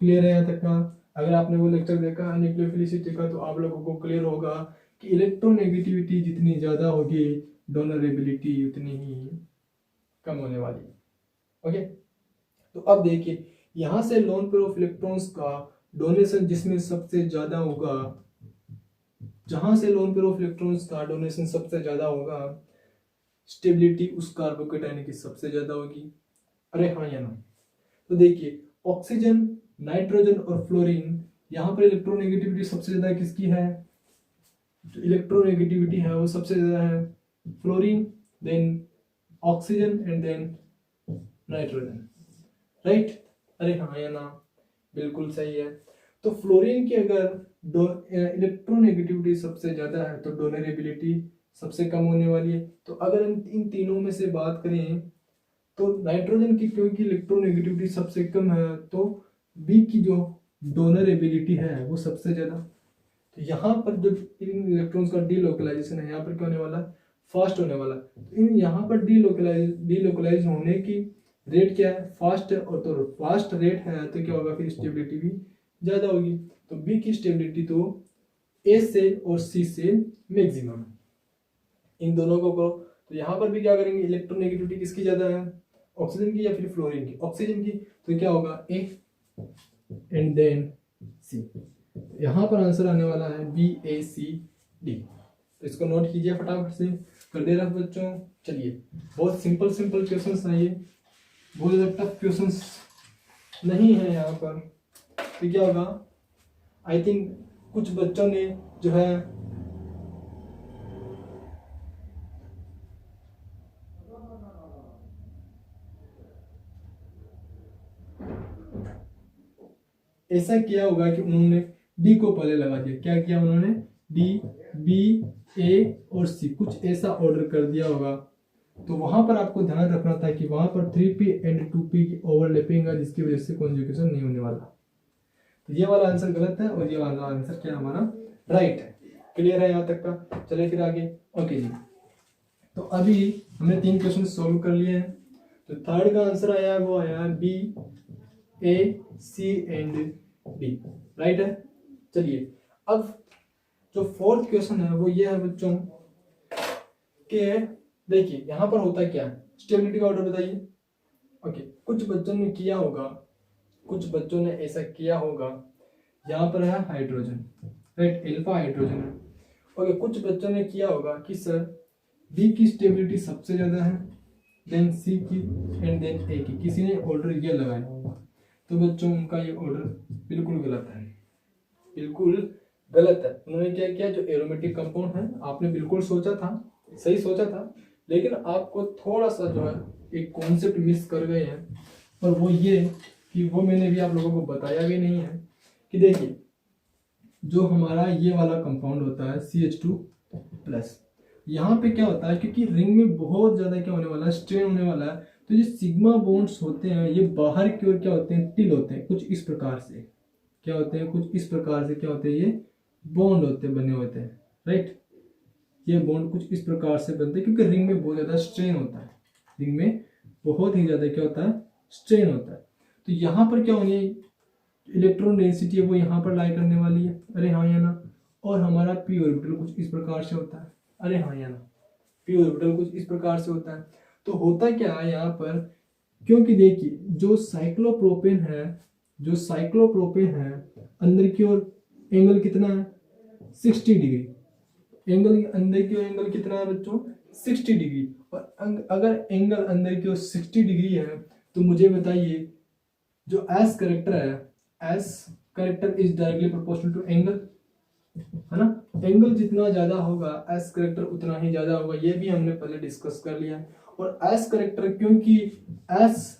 क्लियर है यहाँ तक का। अगर आपने वो लेक्चर देखा न्यूक्लियोफिलिसिटी का तो आप लोगों को क्लियर होगा कि इलेक्ट्रोनेगेटिविटी जितनी ज्यादा होगी डोनर एबिलिटी उतनी ही कम होने वाली है। ओके, तो अब देखिए यहां से लोन पेयर ऑफ इलेक्ट्रॉन्स का डोनेशन जिसमें सबसे ज्यादा होगा, जहां से लोन पेयर ऑफ इलेक्ट्रॉन्स का डोनेशन सबसे ज्यादा होगा, स्टेबिलिटी उस कार्बोकेटाइन की सबसे ज्यादा होगी। अरे हाँ या ना, तो देखिए ऑक्सीजन, नाइट्रोजन और फ्लोरीन, यहाँ पर इलेक्ट्रोनेगेटिविटी सबसे ज्यादा किसकी है, जो इलेक्ट्रोनेगेटिविटी है वो सबसे ज्यादा है fluorine, then oxygen and then nitrogen, right. अरे हाँ या ना, बिल्कुल सही है। तो फ्लोरीन की अगर इलेक्ट्रोनेगेटिविटी सबसे ज्यादा है तो डोनरेबिलिटी सबसे कम होने वाली है। तो अगर हम इन तीनों में से बात करें तो नाइट्रोजन की क्योंकि इलेक्ट्रोनेगेटिविटी सबसे कम है तो बी की जो डोनरेबिलिटी है वो सबसे ज्यादा। तो यहाँ पर जो इन इलेक्ट्रॉन्स का डीलोकलाइजेशन है यहाँ पर क्या होने वाला है, फास्ट होने वाला। तो इन यहाँ पर डीलोकलाइज होने की रेट क्या है, फास्ट है, और तो फास्ट रेट है तो क्या होगा, फिर स्टेबिलिटी भी ज़्यादा होगी। तो बी की स्टेबिलिटी तो ए से और सी से मैक्सिमम, इन दोनों को करो। तो यहाँ पर भी क्या करेंगे, इलेक्ट्रोनेगेटिविटी किसकी ज़्यादा है, ऑक्सीजन की या फिर फ्लोरीन की, ऑक्सीजन की। तो क्या होगा, ए एंड देन सी। यहाँ पर आंसर आने वाला है बी ए सी डी। तो इसको नोट कीजिए फटाफट से, कर दे रहा बच्चों। चलिए, बहुत सिंपल सिंपल क्वेश्चन है ये, बहुत ज़्यादा टफ क्वेश्चन नहीं है यहाँ पर। तो क्या होगा, आई थिंक कुछ बच्चों ने जो है ऐसा किया होगा कि उन्होंने डी को पहले लगा दिया। क्या किया उन्होंने, डी, बी, ए और सी, कुछ ऐसा ऑर्डर कर दिया होगा। तो वहां पर आपको ध्यान रखना था कि वहां पर 3p एंड 2p की ओवरलैपिंग है, जिसकी वजह से कॉन्जुगेशन नहीं होने वाला। तो ये वाला आंसर गलत है और ये वाला आंसर क्या हमारा राइट है। क्लियर है यहाँ तक का? चलिए फिर आगे। ओके जी, तो अभी हमने 3 क्वेश्चन सोल्व कर लिए हैं। तो थर्ड का आंसर आया वो आया B, A, C and D, right है। चलिए, अब जो फोर्थ क्वेश्चन है वो ये है बच्चों कि देखिए यहाँ पर होता क्या है, स्टेबिलिटी का ऑर्डर बताइए। ओके, कुछ बच्चों ने किया होगा, कुछ बच्चों ने ऐसा किया होगा, यहाँ पर है हाइड्रोजन, राइट, अल्फा हाइड्रोजन है। ओके, कुछ बच्चों ने किया होगा कि सर बी की स्टेबिलिटी सबसे ज्यादा है, देन सी की एंड देन ए की, किसी ने ऑर्डर ये लगाया होगा। तो बच्चों उनका ये ऑर्डर बिल्कुल गलत है, बिल्कुल गलत है। उन्होंने क्या किया, जो एरोमेटिक कंपाउंड है, आपने बिल्कुल सोचा था, सही सोचा था, लेकिन आपको थोड़ा सा जो है एक कॉन्सेप्ट मिस कर गए हैं, और वो ये कि वो मैंने भी आप लोगों को बताया भी नहीं है कि देखिए जो हमारा ये वाला कंपाउंड होता है CH2+, यहाँ पे क्या होता है, क्योंकि रिंग में बहुत ज़्यादा क्या होने वाला है, स्ट्रेन होने वाला है, तो ये सिग्मा बॉन्ड्स होते हैं, ये बाहर की ओर क्या होते हैं, टिल होते हैं, कुछ इस प्रकार से क्या होते हैं, कुछ इस प्रकार से क्या होते हैं, ये बॉन्ड होते हैं, बने होते हैं, राइट। ये बॉन्ड कुछ इस प्रकार से बनते हैं क्योंकि रिंग में बहुत ज़्यादा स्ट्रेन होता है, रिंग में बहुत ही ज़्यादा क्या होता है, स्ट्रेन होता है। तो यहाँ पर क्या होनी है, इलेक्ट्रॉन डेंसिटी है वो यहाँ पर लाई करने वाली है, अरे हाँ या ना, और हमारा पी ऑर्बिटल कुछ इस प्रकार से होता है, अरे हाँ या ना, पी ऑर्बिटल कुछ इस प्रकार से होता है। तो होता क्या है यहाँ पर, क्योंकि देखिए जो साइक्लोप्रोपेन है, जो साइक्लोप्रोपेन है, अंदर की ओर एंगल कितना है, 60 डिग्री, एंगल अंदर की ओर एंगल कितना है बच्चों, 60 डिग्री। और अगर एंगल अंदर की ओर 60 डिग्री है तो मुझे बताइए जो एस करेक्टर है, s character is directly proportional to angle, है ना। एंगल जितना ज्यादा होगा एस करेक्टर उतना ही ज्यादा होगा, ये भी हमने पहले डिस्कस कर लिया। और एस करेक्टर, क्योंकि एस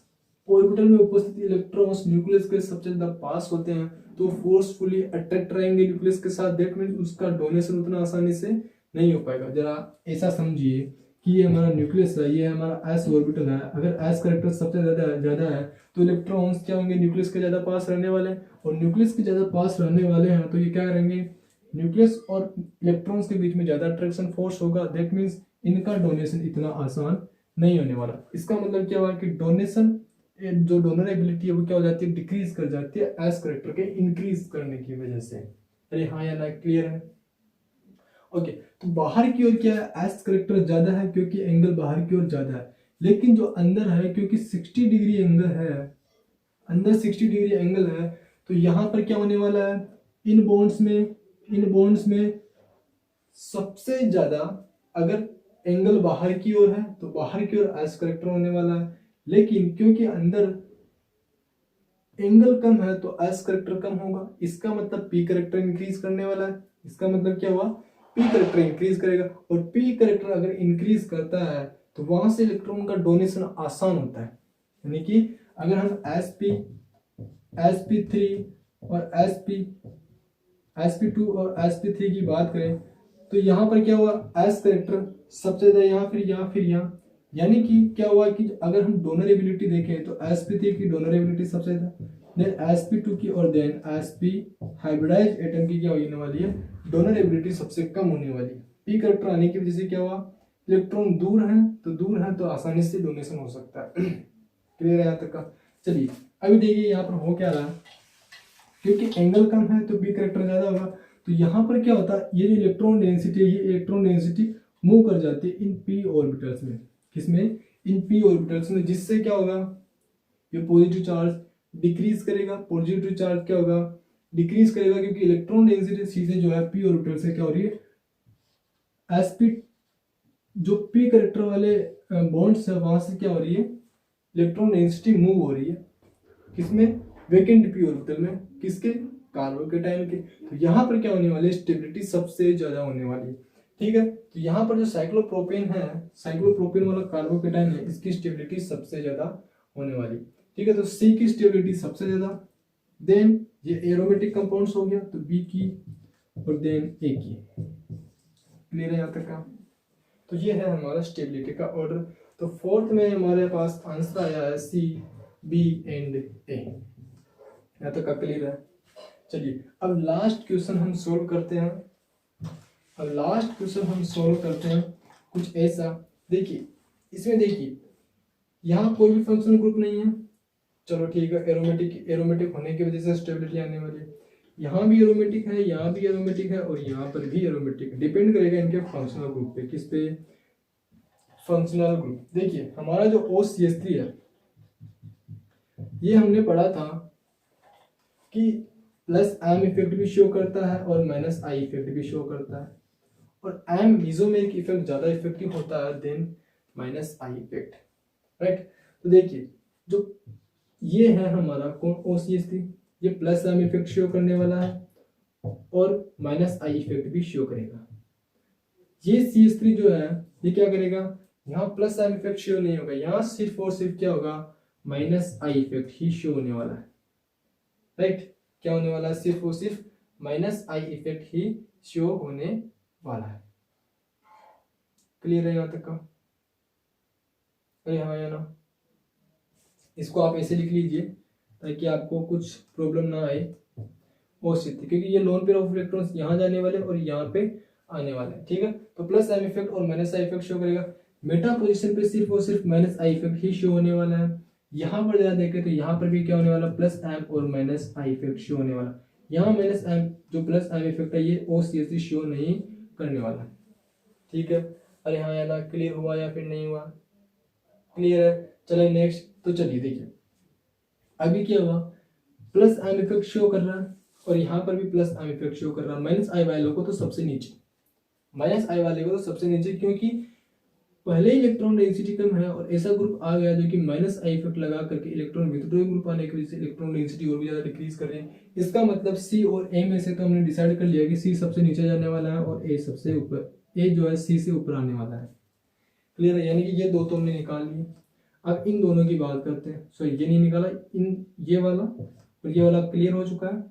ऑर्बिटल में उपस्थित इलेक्ट्रॉन्स न्यूक्लियस के सबसे ज्यादा पास होते हैं, तो फोर्सफुली अट्रैक्ट रहेंगे न्यूक्लियस के साथ, दैट मींस उसका डोनेशन उतना आसानी से नहीं हो पाएगा। जरा ऐसा समझिए कि ये हमारा न्यूक्लियस है, ये हमारा एस ऑर्बिटल है, अगर एस करेक्टर सबसे ज्यादा है तो इलेक्ट्रॉन्स क्या होंगे, न्यूक्लियस के ज्यादा पास रहने वाले हैं, और न्यूक्लियस के ज्यादा पास रहने वाले हैं तो ये क्या करेंगे, न्यूक्लियस और इलेक्ट्रॉन्स के बीच में ज्यादा अट्रैक्शन फोर्स होगा, दैट मींस इनका डोनेशन इतना आसान नहीं होने वाला। इसका मतलब क्या हुआ कि डोनेशन, जो डोनर एबिलिटी है वो क्या हो जाती है, डिक्रीज कर जाती है एस करेक्टर के इंक्रीज करने की वजह से। अरे हाँ या ना, क्लियर है। ओके, तो बाहर की ओर क्या है, एस करेक्टर ज्यादा है क्योंकि एंगल बाहर की ओर ज्यादा है, लेकिन जो अंदर है क्योंकि 60 डिग्री एंगल है, अंदर 60 डिग्री एंगल है, तो यहाँ पर क्या होने वाला है, इन बॉन्ड्स में सबसे ज्यादा अगर एंगल बाहर की ओर है तो बाहर की ओर एस करेक्टर होने वाला है, लेकिन क्योंकि अंदर एंगल कम है तो एस करेक्टर कम होगा। इसका मतलब पी करेक्टर इंक्रीज करने वाला है, इसका मतलब क्या हुआ, पी करेक्टर इंक्रीज करेगा, और पी करेक्टर अगर इंक्रीज करता है तो वहां से इलेक्ट्रॉन का डोनेशन आसान होता है। यानी कि अगर हम sp3 और sp2 और sp3 की बात करें तो यहाँ पर क्या हुआ, एस करेक्टर सबसे ज्यादा यहाँ, फिर यहाँ, यानी कि क्या हुआ कि अगर हम डोनर एबिलिटी देखें तो sp3 की डोनर एबिलिटी सबसे ज्यादा, देन sp2 की और देन sp हाइब्रिडाइज एटम की क्या होने वाली है, डोनरेबिलिटी सबसे कम होने वाली है। p करेक्टर आने की वजह से क्या हुआ, इलेक्ट्रॉन दूर है तो आसानी से डोनेशन हो सकता है। क्लियर है यहाँ तक का। चलिए अभी देखिए यहाँ पर हो क्या रहा है, क्योंकि एंगल कम है तो p करेक्टर ज्यादा होगा, तो यहाँ पर क्या होता है, ये जो इलेक्ट्रॉन डेंसिटी है, ये इलेक्ट्रॉन डेंसिटी मूव कर जाती है इन p ऑर्बिटल्स में। किसमें, इन p ऑर्बिटल्स में, जिससे क्या होगा, ये पॉजिटिव चार्ज डिक्रीज करेगा, पॉजिटिव चार्ज क्या होगा, डिक्रीज करेगा, क्योंकि इलेक्ट्रॉन डेंसिटी सीधे जो है p ऑर्बिटल से क्या हो रही है, sp जो p करेक्टर वाले बॉन्ड्स है वहां से क्या हो रही है, इलेक्ट्रॉन डेंसिटी मूव हो रही है। किसमें, वेकेंट p ऑर्बिटल में, किसके, कार्बोकेटाइन के। तो यहाँ पर क्या होने वाली है, स्टेबिलिटी सबसे ज्यादा होने वाली है। ठीक है, तो यहाँ पर जो साइक्लोप्रोपेन है, साइक्लोप्रोपेन वाला कार्बोकेटाइन है, इसकी स्टेबिलिटी सबसे ज्यादा होने वाली। ठीक है, तो C की स्टेबिलिटी सबसे ज्यादा, देन ये एरोमेटिक कंपाउंड्स हो गया, तो B की और देन A की। क्लियर है यहाँ तक का। तो ये है हमारा स्टेबिलिटी का ऑर्डर। तो फोर्थ में हमारे पास आंसर आया है C, B एंड A। यहाँ तक का क्लियर है। चलिए अब लास्ट क्वेश्चन हम सोल्व करते हैं। अब लास्ट क्वेश्चन हम सोल्व करते हैं कुछ ऐसा। देखिए इसमें देखिए यहाँ कोई भी फंक्शनल ग्रुप नहीं है, चलो ठीक है, एरोमेटिक होने की वजह से स्टेबिलिटी आने वाली है। यहाँ भी एरोमेटिक है, यहाँ भी एरोमेटिक है और यहाँ पर भी एरोमेटिक है। डिपेंड करेगा इनके फंक्शनल ग्रुप पे। किस पे, फंक्शनल ग्रुप। देखिए हमारा जो OCH3 है, ये हमने पढ़ा था कि प्लस M इफेक्ट भी शो करता है और माइनस I इफेक्ट भी शो करता है, और M मेसोमेरिक इफेक्ट ज्यादा इफेक्टिव होता है than minus I effect. Right, तो देखिए जो ये है हमारा कौन, OCH3, ये प्लस M इफेक्ट शो करने वाला है और माइनस I इफेक्ट भी शो करेगा। ये CH3 जो है ये क्या करेगा, यहाँ प्लस M इफेक्ट शो नहीं होगा, यहाँ सिर्फ और सिर्फ क्या होगा, minus I effect he show होने वाला है। राइट, क्या होने वाला है, सिर्फ और सिर्फ minus I effect he show होने वाला है। क्लियर है यहाँ तक का। अरे हाँ या ना, इसको आप ऐसे लिख लीजिए ताकि आपको कुछ प्रॉब्लम ना आए OCH3, क्योंकि ये लोन पेयर ऑफ इलेक्ट्रॉन्स यहाँ जाने वाले और यहाँ पे आने वाले हैं। ठीक है, तो प्लस M इफेक्ट और माइनस I इफेक्ट शो करेगा। मेटा पोजीशन पे सिर्फ और सिर्फ minus I effect he show होने वाला है। यहाँ पर जरा देखें तो यहाँ पर भी क्या होने वाला, प्लस M और माइनस I इफेक्ट शो होने वाला। यहाँ माइनस M जो प्लस M इफेक्ट है ये OCH3 शो नहीं करने वाला। ठीक है, अरे हाँ या ना, क्लियर हुआ या फिर नहीं हुआ, क्लियर है। चलिए नेक्स्ट, तो चलिए देखिए अभी क्या हुआ, प्लस M इफेक्ट शो कर रहा है और यहाँ पर भी प्लस M इफेक्ट शो कर रहा है। माइनस I वालों को तो सबसे नीचे, माइनस I वाले को तो सबसे नीचे, क्योंकि पहले इलेक्ट्रॉन डेंसिटी कम है और ऐसा ग्रुप आ गया जो कि माइनस I इफेक्ट लगा करके इलेक्ट्रॉन विथड्रॉइंग ग्रुप आने की वजह से इलेक्ट्रॉन डेंसिटी और भी ज्यादा डिक्रीज कर रहे हैं। इसका मतलब C और A में से तो हमने डिसाइड कर लिया कि C सबसे नीचे जाने वाला है और A सबसे ऊपर, A जो है C से ऊपर आने वाला है। क्लियर है, यानी कि ये दो तो हमने निकाल लिए। अब इन दोनों की बात करते हैं। सॉरी ये नहीं निकाला, इन ये वाला और ये वाला क्लियर हो चुका है।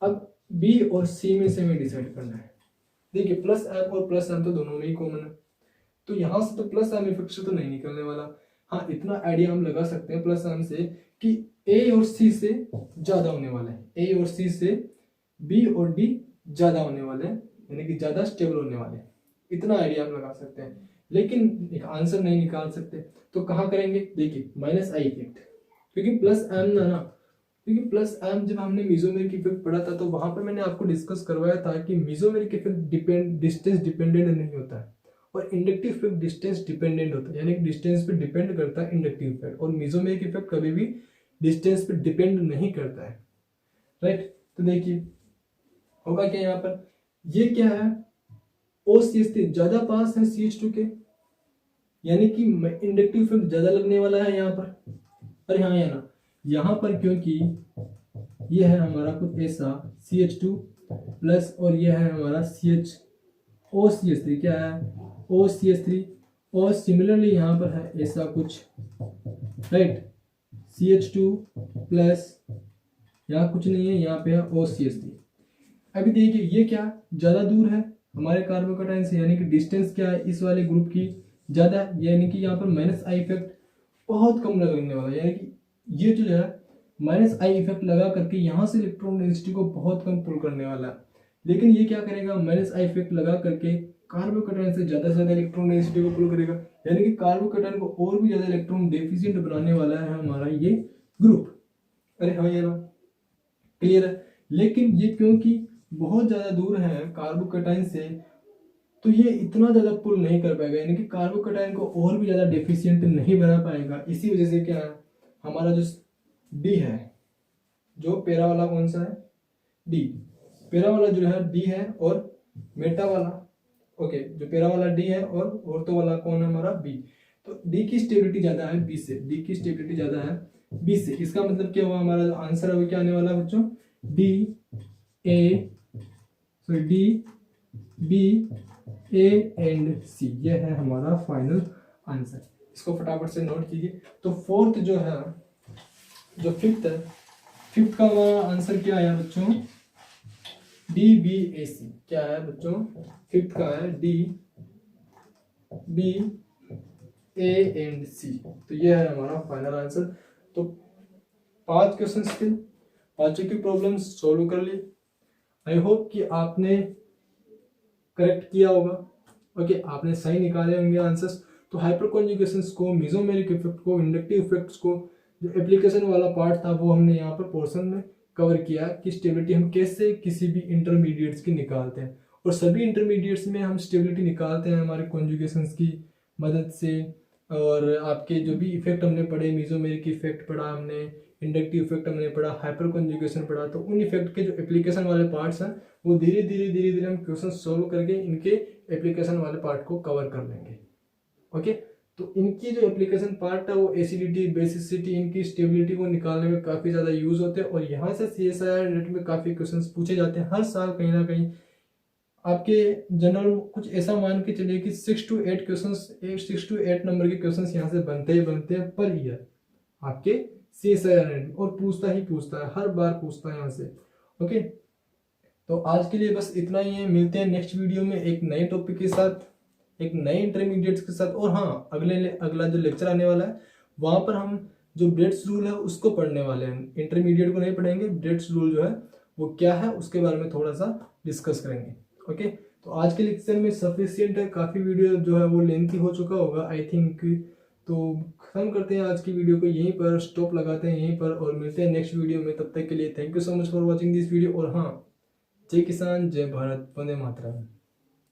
अब B और C में से हमें डिसाइड करना है। देखिए प्लस M और प्लस M तो दोनों में ही कॉमन है, तो यहां से तो प्लस M इफेक्ट से तो नहीं निकलने वाला। हाँ इतना आइडिया हम लगा सकते हैं प्लस M से कि A और C से ज्यादा होने वाला है, A और C से B और D ज्यादा होने वाले हैं, यानी कि ज्यादा स्टेबल होने वाले हैं। इतना आइडिया हम लगा सकते हैं, लेकिन एक आंसर नहीं निकाल सकते। तो कहाँ करेंगे, देखिए माइनस I इफेक्ट, क्योंकि प्लस M ना, क्योंकि प्लस M जब हमने मेसोमेरिक इफेक्ट पढ़ा था तो वहां पर मैंने आपको डिस्कस करवाया था कि मेसोमेरिक इफेक्ट डिस्टेंस डिपेंडेंट नहीं होता है और इंडक्टिव इफेक्ट डिस्टेंस डिपेंडेंट होता है, यानी कि डिस्टेंस पे डिपेंड करता है इंडक्टिव इफेक्ट, और मेसोमेरिक इफेक्ट कभी भी डिस्टेंस पे डिपेंड नहीं करता है। राइट, तो देखिए होगा क्या यहाँ पर, ये क्या है, OCH3 ज्यादा पास है CH2 के, यानी कि इंडक्टिव इफेक्ट ज्यादा लगने वाला है यहाँ पर। अरे हाँ या ना, यहाँ पर क्योंकि ये है हमारा कुछ ऐसा CH2 प्लस और ये है हमारा OCH3 क्या है, OCH3, और सिमिलरली यहाँ पर है ऐसा कुछ, राइट, CH2 प्लस, यहाँ कुछ नहीं है, यहाँ पे है OCH3। अभी देखिए ये क्या ज्यादा दूर है हमारे कार्बोकेटाइन से, यानी कि डिस्टेंस क्या है इस वाले ग्रुप की ज्यादा है, यानी कि यहाँ पर माइनस I इफेक्ट बहुत कम लगने वाला है, यानी कि ये जो है माइनस आई इफेक्ट लगा करके यहाँ से इलेक्ट्रॉन डेंसिटी को बहुत कम पुल करने वाला है। लेकिन ये क्या करेगा, माइनस आई इफेक्ट लगा करके कार्बोकेटायन से ज़्यादा से ज़्यादा इलेक्ट्रॉन डेंसिटी को पुल करेगा, यानी कि कार्बोकेटायन को और भी ज़्यादा इलेक्ट्रॉन डेफिशिएंट बनाने वाला है हमारा ये ग्रुप। अरे हाँ या ना, क्लियर है। लेकिन ये क्योंकि बहुत ज़्यादा दूर है कार्बोकेटायन से, तो ये इतना ज़्यादा पुल नहीं कर पाएगा, यानी कि कार्बोकेटायन को और भी ज़्यादा डेफिशिएंट नहीं बना पाएगा। इसी वजह से क्या है, हमारा जो डी है, जो पेरा वाला कौन सा है, डी, पेरा वाला जो है डी है, और मेटा वाला, ओके, जो पेरा वाला डी है और ऑर्थो वाला कौन है हमारा, बी। तो डी की स्टेबिलिटी ज़्यादा है बी से, डी की स्टेबिलिटी ज़्यादा है बी से। इसका मतलब क्या हुआ, हमारा आंसर अभी क्या आने वाला है बच्चों, D A, sorry D B A and C, ये है हमारा फाइनल आंसर। इसको फटाफट से नोट कीजिए। तो फोर्थ जो है, जो फिफ्थ है, फिफ्थ का हमारा आंसर क्या आया बच्चों, डी बी ए सी। क्या है बच्चों, फिफ्थ का है डी बी ए एंड सी। तो ये है हमारा फाइनल आंसर। तो 5 क्वेश्चन थे, 5 की प्रॉब्लम सोल्व कर ली। आई होप कि आपने करेक्ट किया होगा, ओके, आपने सही निकाले होंगे आंसर्स। तो हाइपर कॉन्जुगेशंस को, मेसोमेरिक इफेक्ट को, इंडक्टिव इफेक्ट्स को, जो एप्लीकेशन वाला पार्ट था वो हमने यहाँ पर पोर्शन में कवर किया कि स्टेबिलिटी हम कैसे किसी भी इंटरमीडिएट्स की निकालते हैं। और सभी इंटरमीडिएट्स में हम स्टेबिलिटी निकालते हैं हमारे कॉन्जुगेशंस की मदद से। और आपके जो भी इफेक्ट हमने पढ़े, मेसोमेरिक इफेक्ट पढ़ा हमने, इंडक्टिव इफेक्ट हमने पढ़ा, हाइपर कॉन्जुगेशन पढ़ा, तो उन इफेक्ट के जो एप्लीकेशन वाले पार्ट्स हैं वो धीरे धीरे हम क्वेश्चन सोल्व करके इनके एप्लीकेशन वाले पार्ट को कवर कर लेंगे। ओके, तो इनकी जो एप्लीकेशन पार्ट है वो एसिडिटी, बेसिसिटी, इनकी स्टेबिलिटी को निकालने में काफ़ी ज़्यादा यूज होते हैं। और यहाँ से CSIR नेट में काफ़ी क्वेश्चंस पूछे जाते हैं हर साल, कहीं ना कहीं आपके जनरल कुछ ऐसा मान के चलिए कि 6 to 8 क्वेश्चन, 6 to 8 नंबर के क्वेश्चन यहाँ से बनते हैं पर ईयर आपके CSIR नेट, और पूछता है, हर बार पूछता है यहाँ से। ओके, तो आज के लिए बस इतना ही है। मिलते हैं नेक्स्ट वीडियो में एक नए टॉपिक के साथ, एक नए इंटरमीडिएट्स के साथ। और हाँ, अगला जो लेक्चर आने वाला है वहाँ पर हम जो ब्रेड्स रूल है उसको पढ़ने वाले हैं। इंटरमीडिएट को नहीं पढ़ेंगे, ब्रेड्स रूल जो है वो क्या है उसके बारे में थोड़ा सा डिस्कस करेंगे। ओके, तो आज के लेक्चर में सफिशियंट है, काफ़ी वीडियो जो है वो लेंथी हो चुका होगा आई थिंक। तो खत्म करते हैं आज की वीडियो को यहीं पर, स्टॉप लगाते हैं यहीं पर, और मिलते हैं नेक्स्ट वीडियो में। तब तक के लिए thank you so much for watching this video. और हाँ, जय किसान, जय भारत, वंदे मातरम।